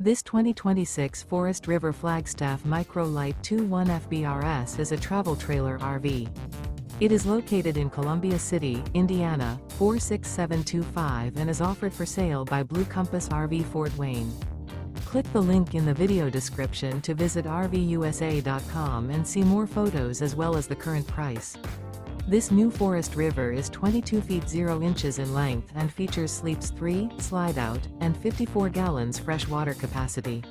This 2026 Forest River Flagstaff Micro Lite 2.1 FBRS is a travel trailer RV. It is located in Columbia City, Indiana, 46725 and is offered for sale by Blue Compass RV Fort Wayne. Click the link in the video description to visit RVUSA.com and see more photos as well as the current price. This new Forest River is 22 feet 0 inches in length and features sleeps 3, Slideout, and 54 gallons fresh water capacity.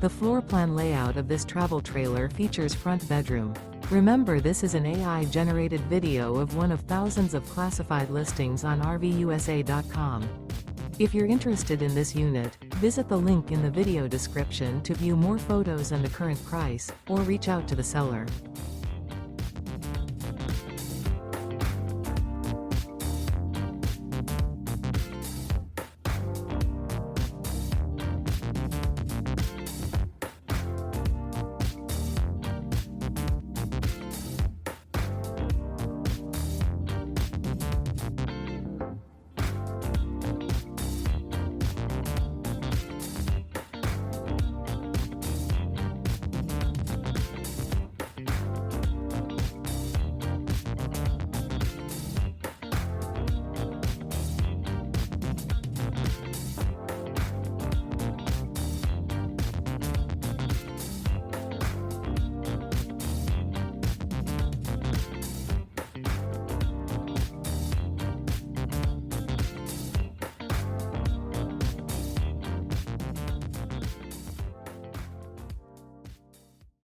The floor plan layout of this travel trailer features front bedroom. Remember, this is an AI-generated video of one of thousands of classified listings on RVUSA.com. If you're interested in this unit, visit the link in the video description to view more photos and the current price, or reach out to the seller.